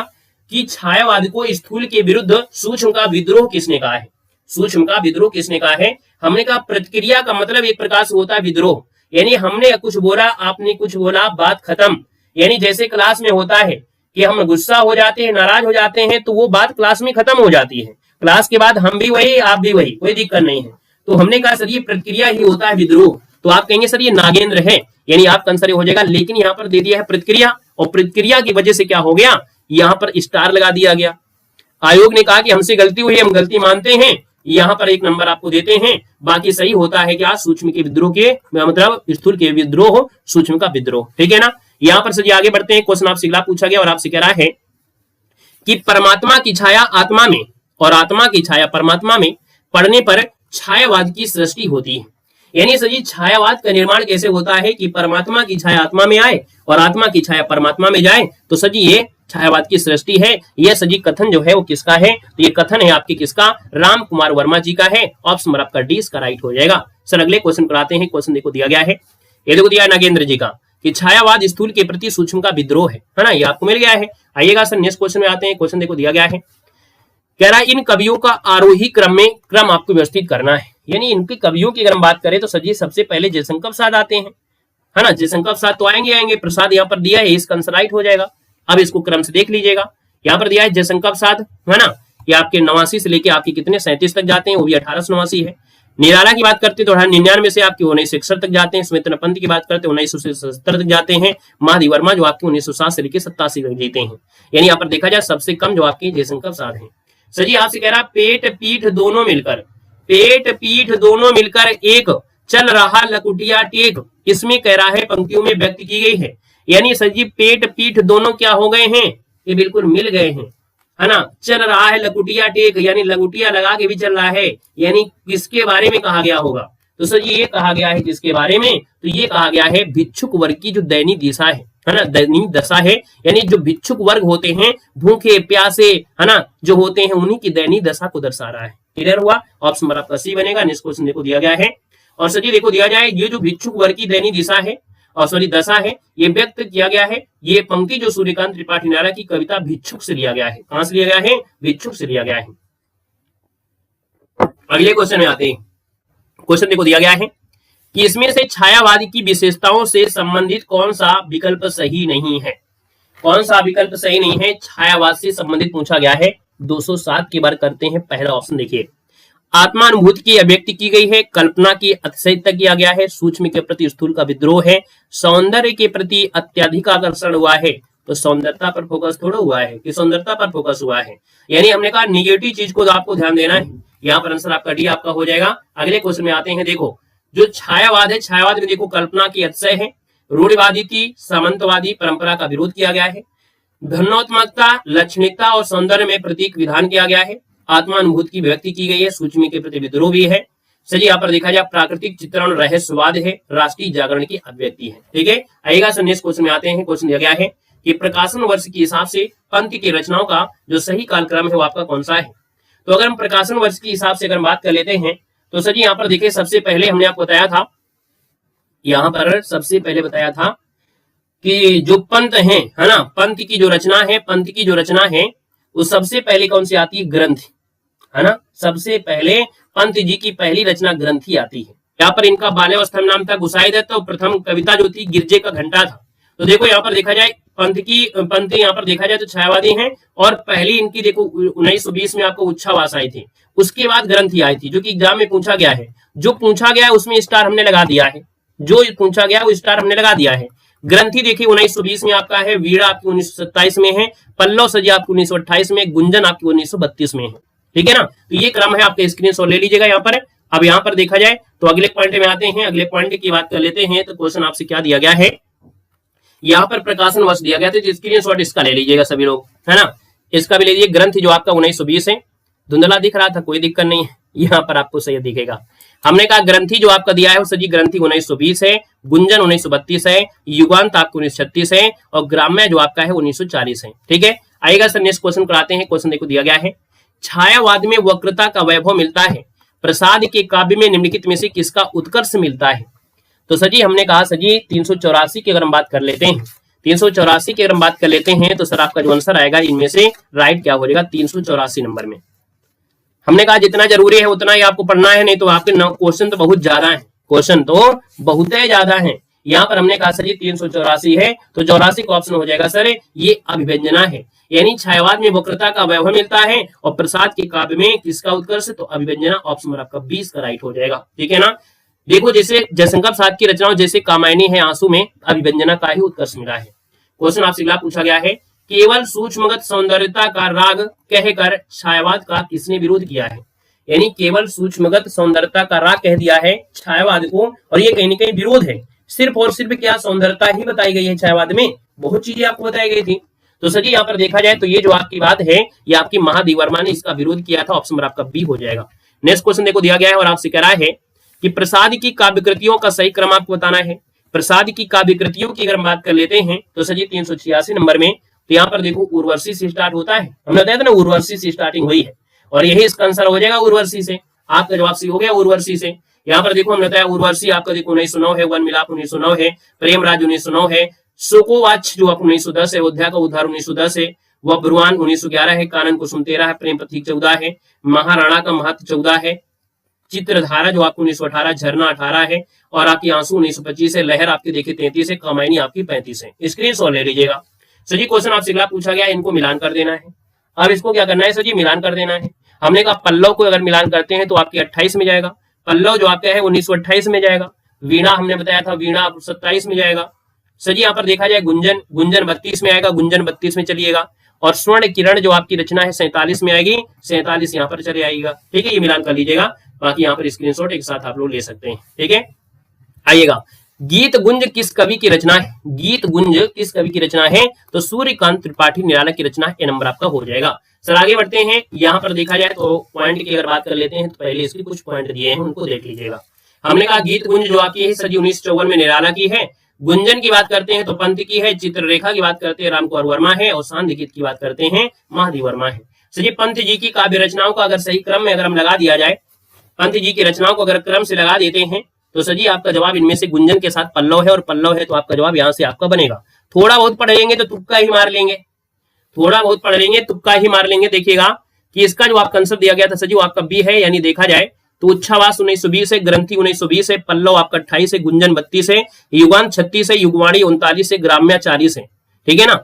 कि छायावाद को स्थूल के विरुद्ध सूक्ष्म का विद्रोह किसने कहा है। सूक्ष्म का विद्रोह किसने कहा है, हमने कहा प्रतिक्रिया का मतलब एक प्रकार से होता है विद्रोह, यानी हमने कुछ बोला आपने कुछ बोला, बात खत्म। यानी जैसे क्लास में होता है कि हम गुस्सा हो जाते हैं, नाराज हो जाते हैं, तो वो बात क्लास में खत्म हो जाती है। क्लास के बाद हम भी वही आप भी वही, कोई दिक्कत नहीं है। तो हमने कहा सर ये प्रतिक्रिया ही होता है विद्रोह। तो आप कहेंगे सर ये नागेंद्र है, यानी आपका आंसर हो जाएगा। लेकिन यहाँ पर दे दिया है प्रतिक्रिया, और प्रतिक्रिया की वजह से क्या हो गया, यहाँ पर स्टार लगा दिया गया। आयोग ने कहा कि हमसे गलती हुई, हम गलती मानते हैं, यहाँ पर एक नंबर आपको देते हैं। बाकी सही होता है क्या, सूक्ष्म के विद्रोह के मतलब स्थूल के विद्रोह, सूक्ष्म का विद्रोह, ठीक है ना। यहाँ पर सर आगे बढ़ते हैं। क्वेश्चन आपसे अगला पूछा गया और आपसे कह रहा है कि परमात्मा की छाया आत्मा में और आत्मा की छाया परमात्मा में पड़ने पर छायावाद की सृष्टि होती है। यानी सर जी छायावाद का निर्माण कैसे होता है कि परमात्मा की छाया आत्मा में आए और आत्मा की छाया परमात्मा में जाए, तो सर जी ये छायावाद की सृष्टि है। यह सजी कथन जो है वो किसका है, तो ये कथन है आपके किसका, रामकुमार वर्मा जी का है। ऑप्शन नंबर आपका डी इसका राइट हो जाएगा। सर अगले क्वेश्चन पर आते हैं। क्वेश्चन देखो दिया गया है, ये देखो दिया है नागेंद्र जी का कि छायावाद स्थूल के प्रति सूक्ष्म का विद्रोह है ना, ये आपको मिल गया है। आइएगा सर नेक्स्ट क्वेश्चन में आते हैं। क्वेश्चन देखो दिया गया है, कह रहा है इन कवियों का आरोही क्रम में क्रम आपको व्यवस्थित करना है। यानी इनके कवियों की अगर हम बात करें तो सर जी सबसे पहले जयशंकर प्रसाद आते हैं, है ना। जयशंकर प्रसाद तो आएंगे, प्रसाद यहाँ पर दिया है, इसका आंसर राइट हो जाएगा। अब इसको क्रम से देख लीजिएगा, यहाँ पर दिया है जयशंकर प्रसाद, है ना, ये आपके 89 से लेके आपके कितने 37 तक जाते हैं, वो भी 1889 है। निराला की बात करते हैं तो 99 से आपके 1961 तक जाते हैं। सुमित्र पंत की बात करते हैं 1970 तक जाते हैं। महादेव वर्मा जो आपके 1907 से लेकर 87 तक जीते हैं। यानी यहाँ पर देखा जाए सबसे कम जो आपके जयशंकर प्रसाद हैं। सर जी आपसे कह रहा पेट पीठ दोनों मिलकर, पेट पीठ दोनों मिलकर एक चल रहा लकुटिया टेक, इसमें कह रहा है पंक्तियों में व्यक्त की गई है। यानी सर जी पेट पीठ दोनों क्या हो गए हैं, ये बिल्कुल मिल गए हैं, है ना। चल रहा है लकुटिया टेक, यानी लकुटिया लगा के भी चल रहा है, यानी किसके बारे में कहा गया होगा, तो सर ये कहा गया है किसके बारे में, तो ये कहा गया है भिक्षुक वर्ग की जो दयनीय दिशा है ना, दयनीय दशा है, यानी जो भिक्षुक वर्ग होते हैं भूखे प्यासे, है ना, जो होते हैं उन्हीं की दयनीय दशा को दर्शा रहा है। क्लियर हुआ, ऑप्शन नंबर आपका सी बनेगा। नेक्स्ट क्वेश्चन देखो दिया गया है, और सर जी देखो दिया जाए ये जो भिक्षुक वर्ग की दयनीय दिशा है और सॉरी दशा है, ये व्यक्त किया गया है, ये पंक्ति जो सूर्यकांत त्रिपाठी नारा की कविता भिक्षुक से लिया गया है। कहां से लिया गया है, भिक्षुक से लिया गया है। अगले क्वेश्चन में आते हैं। क्वेश्चन देखो दिया गया है कि इसमें से छायावादी की विशेषताओं से संबंधित कौन सा विकल्प सही नहीं है, कौन सा विकल्प सही नहीं है, छायावाद से संबंधित पूछा गया है। 207 की बार करते हैं। पहला ऑप्शन देखिए, आत्मानुभूति की अभिव्यक्ति की गई है, कल्पना की अतिशयता किया गया है, सूक्ष्म के प्रति स्थूल का विद्रोह है, सौंदर्य के प्रति अत्यधिक आकर्षण हुआ है। तो सौंदर्यता पर फोकस थोड़ा हुआ है कि सौंदर्यता पर फोकस हुआ है, यानी हमने कहा निगेटिव चीज को आपको ध्यान देना है। यहाँ पर आंसर आपका डी आपका हो जाएगा। अगले क्वेश्चन में आते हैं। देखो जो छायावाद है, छायावाद में देखो कल्पना की अतिशय है, रूढ़िवादी की सामंतवादी परंपरा का विरोध किया गया है, धन्योत्मकता लक्षणिकता और सौंदर्य में प्रतीक विधान किया गया है, आत्मानुभूति की व्यक्ति की गई है, सूक्ष्म के प्रति विद्रोह भी है। चलिए यहाँ पर देखा जाए प्राकृतिक चित्रण रहस्यवाद है, राष्ट्रीय जागरण की अभिव्यक्ति है। ठीक है, आएगा सर नेक्स्ट क्वेश्चन में आते हैं। क्वेश्चन दिया गया है कि प्रकाशन वर्ष के हिसाब से पंत की रचनाओं का जो सही कालक्रम है वो आपका कौन सा है। तो अगर हम प्रकाशन वर्ष के हिसाब से अगर बात कर लेते हैं तो सर जी यहाँ पर देखिए सबसे पहले हमने आपको बताया था, यहाँ पर सबसे पहले बताया था कि जो पंत है ना, पंत की जो रचना है, पंत की जो रचना है वो सबसे पहले कौन सी आती है, ग्रंथ, है ना। सबसे पहले पंत जी की पहली रचना ग्रंथी आती है। यहाँ पर इनका बाल्यावस्था में नाम था गुसाईदत्त और प्रथम कविता जो थी गिरजे का घंटा था। तो देखो यहाँ पर देखा जाए पंत यहाँ पर देखा जाए तो छायावादी हैं, और पहली इनकी देखो 1920 में आपको उच्छावास आई थी, उसके बाद ग्रंथी आई थी, जो कि एग्जाम में पूछा गया है। जो पूछा गया है उसमें स्टार हमने लगा दिया है, जो पूछा गया वो स्टार हमने लगा दिया है। ग्रंथी देखिए 1920 में आपका है, वीणा आपकी 1927 में है, पल्लव सजी आपकी 1928 में, गुंजन आपकी 1932 में है। ठीक है ना, तो ये क्रम है, आपके स्क्रीनशॉट ले लीजिएगा यहाँ पर। अब यहाँ पर देखा जाए तो अगले पॉइंट में आते हैं। अगले पॉइंट की बात कर लेते हैं। तो क्वेश्चन आपसे क्या दिया गया है, यहाँ पर प्रकाशन वर्ष दिया गया था, तो स्क्रीनशॉट इसका ले लीजिएगा सभी लोग, है ना। इसका भी ले लीजिए। ग्रंथ जो आपका 1920 है, धुंधला दिख रहा था, कोई दिक्कत नहीं है, यहाँ पर आपको सही दिखेगा। हमने कहा ग्रंथी जो आपका दिया है वो सजी ग्रंथी 1920 है, गुंजन 1932 है, युगांत आपको 1936 है, और ग्राम्य जो आपका है 1940 है। ठीक है, आएगा सर नेक्स्ट क्वेश्चन कराते हैं। क्वेश्चन देखो दिया गया है, छायावाद में वक्रता का वैभव मिलता है, प्रसाद के काव्य में निम्नलिखित में से किसका उत्कर्ष मिलता है। तो सजी हमने कहा सजी 384 की अगर हम बात कर लेते हैं, 384 की अगर हम बात कर लेते हैं तो सर आपका जो आंसर आएगा इनमें से राइट क्या हो जाएगा, 384 नंबर में। हमने कहा जितना जरूरी है उतना ही आपको पढ़ना है, नहीं तो आपके क्वेश्चन तो बहुत ज्यादा है, क्वेश्चन तो बहुत ज्यादा है। यहाँ पर हमने कहा सर ये 384 है, तो 84 का ऑप्शन हो जाएगा सर ये अभिव्यंजना है, यानी छायावाद में वक्रता का वैभव मिलता है और प्रसाद के काव्य में किसका उत्कर्ष, तो अभिव्यंजना। ऑप्शन आपका 20 का राइट हो जाएगा। ठीक है ना। देखो जैसे जयशंकर प्रसाद की रचनाओं जैसे कामायनी है, आंसू में अभिव्यंजना का ही उत्कर्ष मिला है। क्वेश्चन आपसे अगला पूछा गया है, केवल सूक्ष्मगत सौंदर्यता का राग कहकर छायावाद का किसने विरोध किया है। यानी केवल सूक्ष्मगत सौंदर्यता का राग कह दिया है छायावाद को, और ये कहीं ना कहीं विरोध है। सिर्फ और सिर्फ क्या सौंदर्यता ही बताई गई है छायावाद में, बहुत चीजें आपको बताई गई थी। तो सर जी यहाँ पर देखा जाए तो ये जो आपकी बात है ये आपकी महादेव वर्मा ने इसका विरोध किया था। ऑप्शन आपका बी हो जाएगा। नेक्स्ट क्वेश्चन देखो दिया गया है और आपसे कह रहा है कि प्रसाद की काव्य कृतियों का सही क्रम आपको बताना है। प्रसाद की काव्य कृतियों की अगर हम बात कर लेते हैं तो सर जी 386 नंबर में, तो यहाँ पर देखो उर्वशी से स्टार्ट होता है, हमने बताया था ना उर्वशी से स्टार्टिंग हुई है, और यही इसका आंसर हो जाएगा उर्वशी से। आपका जवाब सी हो गया उर्वशी से। यहाँ पर देखो हमने बताया उर्वशी आपका देखो 1909 है, वन मिलाप 1909 है, प्रेमराज 1909 है, शोकोवाच जो आप 1910 है, अयोध्या का उद्धार 1910 है, वह ब्रुआन 1911 है, कानन कुसुम 13 है, प्रेम प्रतीक 14 है, महाराणा का महत्व 14 है, चित्रधारा जो आपको 1918, झरना 18 है, और आपकी आंसू 1925 है, लहर आपकी देखिए 33 है, कामायनी आपकी 35 है। स्क्रीनशॉट ले लीजिएगा। सर जी क्वेश्चन आपसे अगला पूछा गया, इनको मिलान कर देना है। अब इसको क्या करना है सर जी, मिलान कर देना है। हमने कहा पल्लव को अगर मिलान करते हैं तो आपकी 28 में जाएगा, पल्लव जो आपका है 1928 में जाएगा, वीणा हमने बताया था वीणा 27 में जाएगा। सर जी यहाँ पर देखा जाए गुंजन 32 में आएगा, गुंजन 32 में चलिएगा, और स्वर्ण किरण जो आपकी रचना है 47 में आएगी, 47 यहाँ पर चले आएगा। ठीक है, ये मिलान कर लीजिएगा। बाकी यहाँ पर स्क्रीनशॉट एक साथ आप लोग ले सकते हैं। ठीक है, आइएगा, गीत गुंज किस कवि की रचना है? गीत गुंज किस कवि की रचना है? तो सूर्यकांत त्रिपाठी निराला की रचना। ए नंबर आपका हो जाएगा। सर आगे बढ़ते हैं, यहाँ पर देखा जाए तो पॉइंट की अगर बात कर लेते हैं तो पहले इसके कुछ पॉइंट दिए हैं, उनको देख लीजिएगा। हमने कहा गीत गुंज जो आपकी है सदी 1954 में निराला की है। गुंजन की बात करते हैं तो पंत की है। चित्ररेखा की बात करते हैं राम कुंवर वर्मा है। और सांध्य गीत की बात करते हैं महादेव वर्मा है। सर जी पंत जी की काव्य रचनाओं का अगर सही क्रम में अगर हम लगा दिया जाए, पंत जी की रचनाओं को अगर क्रम से लगा देते हैं तो सर जी आपका जवाब इनमें से गुंजन के साथ पल्लव है, और पल्लव है तो आपका जवाब यहाँ से आपका बनेगा। थोड़ा बहुत पढ़ लेंगे तो तुक्का ही मार लेंगे, थोड़ा बहुत पढ़ लेंगे तुक्का ही मार लेंगे। देखिएगा कि इसका जो आपका आंसर दिया गया था सर जी वो आपका बी है, यानी देखा जाए तो उच्छावास 1920 है, ग्रंथि 1920 है, पल्लव आपका 28 है, गुंजन 32 है, युगान 36 है, युगवाणी 39 है, ग्राम्या 40 है। ठीक है ना।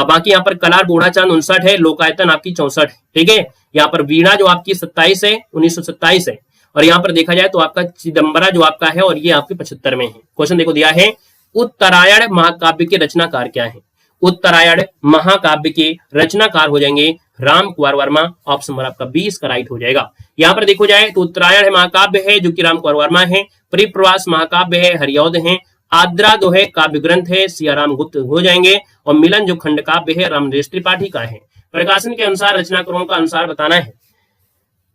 बाकी यहाँ पर कलार बूढ़ा चांद 59 है, लोकायतन आपकी 64 है। ठीक है, यहाँ पर वीणा जो आपकी 27 है, 1927 है। और यहाँ पर देखा जाए तो आपका चिदम्बरा जो आपका है और ये आपके 75 में है। क्वेश्चन देखो दिया है, उत्तरायण महाकाव्य के रचनाकार क्या है? उत्तरायण महाकाव्य के रचनाकार हो जाएंगे राम कुंवर वर्मा। ऑप्शन नंबर आपका 20 का राइट हो जाएगा। यहाँ पर देखो जाए तो उत्तरायण महाकाव्य है जो कि राम कुंवर वर्मा है, परिप्रवास महाकाव्य है हरिऔध है, आद्रा जो है काव्य ग्रंथ है सियाराम गुप्त हो जाएंगे, और मिलन जो खंड काव्य है रामदेश त्रिपाठी का है। प्रकाशन के अनुसार रचनाकारों का अनुसार बताना है।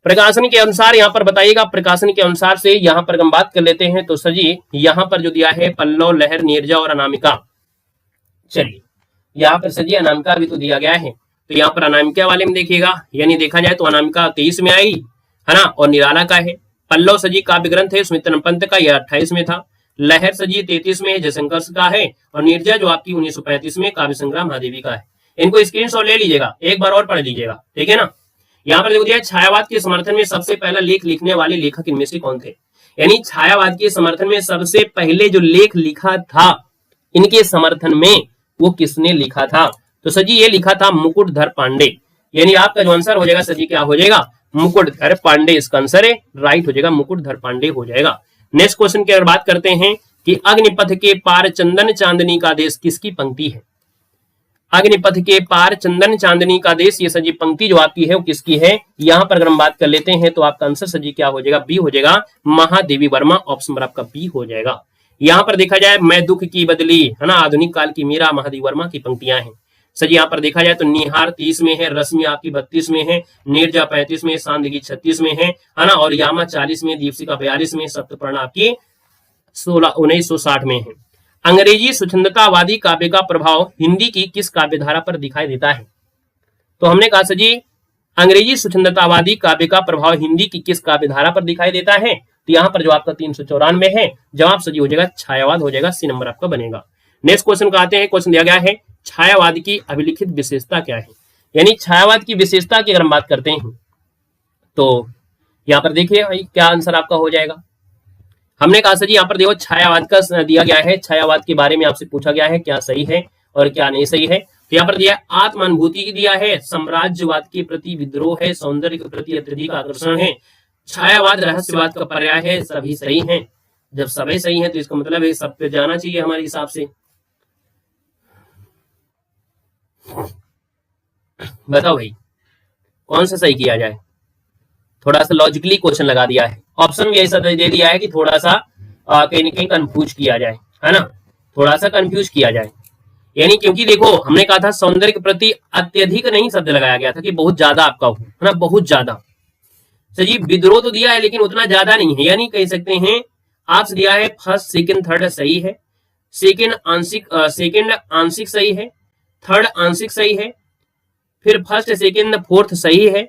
प्रकाशन के अनुसार यहाँ पर बताइएगा, प्रकाशन के अनुसार से यहाँ पर हम बात कर लेते हैं तो सर जी यहाँ पर जो दिया है पल्लव, लहर, नीरजा और अनामिका। चलिए यहाँ पर सर जी अनामिका भी तो दिया गया है, तो यहाँ पर अनामिका वाले में देखिएगा, यानी देखा जाए तो अनामिका 23 में आई है ना, और निराला का है। पल्लव सजी काव्य ग्रंथ है सुमित्रन पंत का, यह 28 में था। लहर सजी 33 में जयशंकर का है, और नीरजा जो आपकी 1935 में काव्य संग्राम महादेवी का है। इनको स्क्रीनशॉट ले लीजिएगा, एक बार और पढ़ लीजिएगा। ठीक है ना। यहाँ पर देखो दिया छायावाद के समर्थन में सबसे पहला लेख लिखने वाले लेखक इनमें से कौन थे? यानी छायावाद के समर्थन में सबसे पहले जो लेख लिखा था इनके समर्थन में वो किसने लिखा था? तो सजी ये लिखा था मुकुटधर पांडे, यानी आपका जो आंसर हो जाएगा सजी क्या हो जाएगा? मुकुटधर पांडे इसका आंसर है, राइट हो जाएगा, मुकुटधर पांडे हो जाएगा। नेक्स्ट क्वेश्चन की अगर बात करते हैं कि अग्निपथ के पार चंदन चांदनी का देश किसकी पंक्ति है? अग्निपथ के पार चंदन चांदनी का देश, ये सजी पंक्ति जो आपकी है वो किसकी है? यहाँ पर अगर हम बात कर लेते हैं तो आपका आंसर सजी क्या हो जाएगा? बी हो जाएगा, महादेवी वर्मा। ऑप्शन नंबर आपका बी हो जाएगा। यहाँ पर देखा जाए मैं दुख की बदली है ना, आधुनिक काल की मीरा महादेवी वर्मा की पंक्तियां हैं। सजी यहाँ पर देखा जाए तो निहार 30 में है, रश्मि आपकी 32 में है, नीरजा 35 में, सांदगी 36 में है ना, और यामा 40 में, दीपशिका 42 में, सप्तपर्णा आपकी 1960 में है। अंग्रेजी स्वच्छंदतावादी काव्य का प्रभाव हिंदी की किस काव्यधारा पर दिखाई देता है? तो हमने कहा सजी अंग्रेजी स्वच्छंदतावादी काव्य का प्रभाव हिंदी की किस काव्यधारा पर दिखाई देता है? तो यहाँ पर जो आपका 394 है, जवाब सजी हो जाएगा छायावाद हो जाएगा, सी नंबर आपका बनेगा। नेक्स्ट क्वेश्चन का आते हैं। क्वेश्चन दिया गया है छायावाद की अभिलिखित विशेषता क्या है? यानी छायावाद की विशेषता की अगर हम बात करते हैं तो यहाँ पर देखिए भाई क्या आंसर आपका हो जाएगा। हमने कहा सर जी यहाँ पर देखो छायावाद का दिया गया है, छायावाद के बारे में आपसे पूछा गया है क्या सही है और क्या नहीं सही है। तो यहाँ पर दिया आत्मानुभूति दिया है, साम्राज्यवाद के प्रति विद्रोह है, सौंदर्य के प्रति अत्यधिक आकर्षण है, छायावाद रहस्यवाद का पर्याय है, सभी सही है। जब सभी सही है तो इसका मतलब है सब पे जाना चाहिए हमारे हिसाब से। बताओ भाई कौन सा सही किया जाए? थोड़ा सा लॉजिकली क्वेश्चन लगा दिया है, ऑप्शन भी ऐसा दे दिया है कि थोड़ा सा कहीं ना कहीं कंफ्यूज किया जाए, है ना, थोड़ा सा कंफ्यूज किया जाए। यानी क्योंकि देखो हमने कहा था सौंदर्य के प्रति अत्यधिक नहीं शब्द लगाया गया था कि बहुत ज्यादा आपका हो, है ना, बहुत ज्यादा। सर जी विद्रोह तो दिया है लेकिन उतना ज्यादा नहीं है, यानी कह सकते हैं आपसे दिया है फर्स्ट सेकंड थर्ड सही है, सेकंड आंशिक सही है, थर्ड आंशिक सही है, फिर फर्स्ट सेकंड फोर्थ सही है,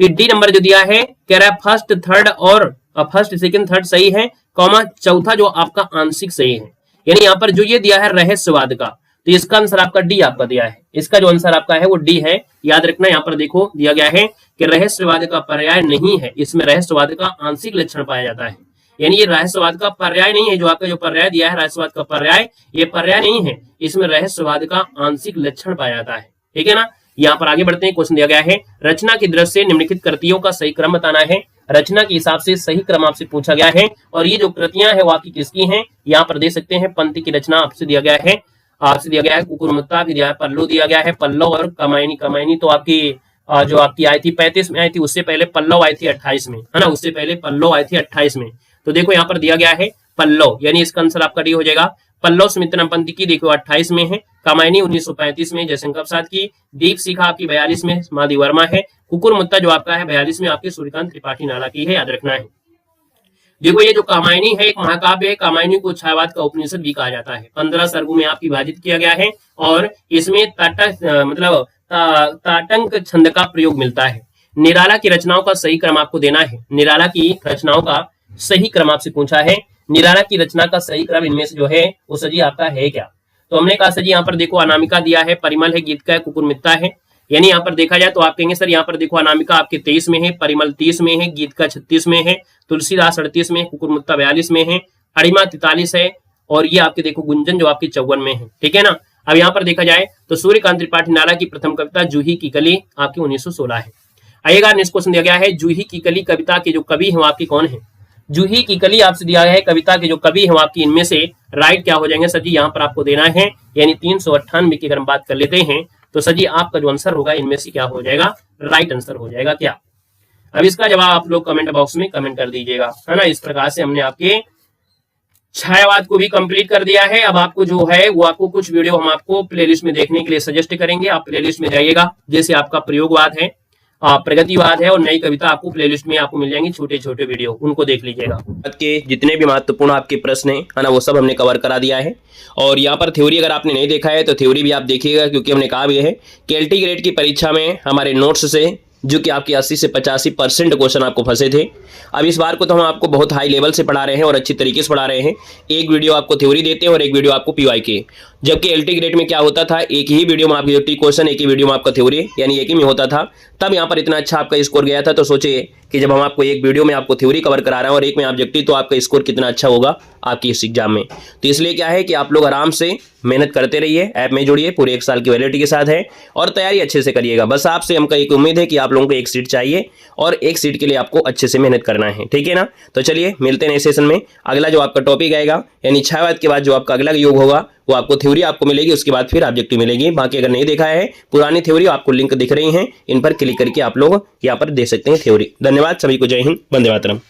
फिर डी नंबर जो दिया है कह रहा है फर्स्ट थर्ड और फर्स्ट सेकंड थर्ड सही है, कॉमा चौथा जो आपका आंशिक सही है। यानी यहाँ पर जो ये दिया है रहस्यवाद का, तो इसका आंसर आपका डी आपका दिया है, इसका जो आंसर आपका है वो डी है। याद रखना यहाँ पर देखो दिया गया है कि रहस्यवाद का पर्याय नहीं है, इसमें रहस्यवाद का आंशिक लक्षण पाया जाता है। यानी ये रहस्यवाद का पर्याय नहीं है, जो आपका जो पर्याय दिया है रहस्यवाद का पर्याय, ये पर्याय नहीं है, इसमें रहस्यवाद का आंशिक लक्षण पाया जाता है। ठीक है ना। यहाँ पर आगे बढ़ते हैं। क्वेश्चन दिया गया है रचना की दृष्टि से निम्नलिखित कृतियों का सही क्रम बताना है। रचना के हिसाब से सही क्रम आपसे पूछा गया है, और ये जो कृतियां हैं वो आपकी किसकी हैं यहाँ पर दे सकते हैं। पंक्ति की रचना आपसे दिया गया है, आपसे दिया गया है कुकुरमुत्ता भी दिया है, पल्लव दिया गया है, पल्लव और कमायनी। कमायनी तो आपकी जो आपकी आई थी 35 में आई थी, उससे पहले पल्लव आई थी 28 में, है ना, उससे पहले पल्लव आई थी 28 में। तो देखो यहाँ पर दिया गया है पल्लव, यानी इसका आंसर आपका डी हो जाएगा। पल्लव स्मिता पंत की देखो 28 में है, कामायनी 1935 में, जयशंकर प्रसाद की, दीप शिखा आपकी 42 में, माधवी वर्मा है, कुकुर मुत्ता जो आपका है 42 में आपके सूर्यकांत त्रिपाठी नाला की है, याद रखना है। देखो ये जो कामायनी है एक महाकाव्य है, कामायनी को छायावाद का उपनिषद भी कहा जाता है, 15 सर्गों में आपकी विभाजित किया गया है और इसमें ताटंक छंद का प्रयोग मिलता है। निराला की रचनाओं का सही क्रम आपको देना है, निराला की रचनाओं का सही क्रम आपसे पूछा है, निराला की रचना का सही क्रम इनमें से जो है वो सजी आपका है क्या? तो हमने कहा सजी यहाँ पर देखो अनामिका दिया है, परिमल है, गीत का है, कुकुर मित्ता है, यानी यहाँ पर देखा जाए तो आप कहेंगे सर यहाँ पर देखो अनामिका आपके 23 में है, परिमल 30 में है, गीत का 36 में है, तुलसीदास 38 में, कुकुर मुत्ता 42 में है, अरिमा 43 है और ये आपके देखो गुंजन जो आपकी 54 में है, ठीक है ना। अब यहाँ पर देखा जाए तो सूर्यकांत त्रिपाठी नाला की प्रथम कविता जूही की कली आपकी 1916 है। आइएगा नेक्स्ट क्वेश्चन दिया गया है, जूही की कली कविता के जो कवि हैं वो आपके कौन है? जूही की कली आपसे दिया गया है, कविता के जो कवि हैं वो आपकी इनमें से राइट क्या हो जाएंगे सर जी? यहाँ पर आपको देना है, यानी 398 की अगर हम बात कर लेते हैं तो सर जी आपका जो आंसर होगा इनमें से क्या हो जाएगा? राइट आंसर हो जाएगा क्या? अब इसका जवाब आप लोग कमेंट बॉक्स में कमेंट कर दीजिएगा, है ना। इस प्रकार से हमने आपके छायावाद को भी कंप्लीट कर दिया है। अब आपको जो है वो आपको कुछ वीडियो हम आपको प्लेलिस्ट में देखने के लिए सजेस्ट करेंगे, आप प्लेलिस्ट में जाइएगा। जैसे आपका प्रयोगवाद है, प्रगतिवाद है और नई कविता आपको प्लेलिस्ट में आपको मिल जाएंगी, छोटे छोटे वीडियो, उनको देख लीजिएगा। के जितने भी महत्वपूर्ण आपके प्रश्न है ना वो सब हमने कवर करा दिया है। और यहाँ पर थ्योरी अगर आपने नहीं देखा है तो थ्योरी भी आप देखिएगा, क्योंकि हमने कहा भी है कि एलटी ग्रेड की परीक्षा में हमारे नोट्स से जो कि आपकी 80 से 85% क्वेश्चन आपको फंसे थे, अब इस बार को तो हम आपको बहुत हाई लेवल से पढ़ा रहे हैं और अच्छी तरीके से पढ़ा रहे हैं। एक वीडियो आपको थ्योरी देते हैं और एक वीडियो आपको पीवाई के, जबकि एलटी ग्रेड में क्या होता था एक ही वीडियो में आपकी 80 क्वेश्चन, एक ही वीडियो में आपका थ्योरी, यानी एक ही में होता था। तब यहाँ पर इतना अच्छा आपका स्कोर गया था। तो सोचिए कि जब हम आपको एक वीडियो में आपको थ्योरी कवर करा रहे हैं और एक में ऑब्जेक्टिव, तो आपका स्कोर कितना अच्छा होगा आपकी इस एग्जाम में। तो इसलिए क्या है कि आप लोग आराम से मेहनत करते रहिए, ऐप में जुड़िए, पूरे 1 साल की वैलिडिटी के साथ है और तैयारी अच्छे से करिएगा। बस आपसे हमका एक उम्मीद है कि आप लोगों को एक सीट चाहिए और एक सीट के लिए आपको अच्छे से मेहनत करना है, ठीक है ना। तो चलिए मिलते हैं इस सेशन में। अगला जो आपका टॉपिक आएगा यानी छायावाद के बाद जो आपका अगला योग होगा वो आपको थ्योरी आपको मिलेगी, उसके बाद फिर ऑब्जेक्टिव मिलेगी। बाकी अगर नहीं देखा है पुरानी थ्योरी आपको लिंक दिख रही हैं, इन पर क्लिक करके आप लोग यहाँ पर दे सकते हैं थ्योरी। धन्यवाद सभी को, जय हिंद, वंदे मातरम।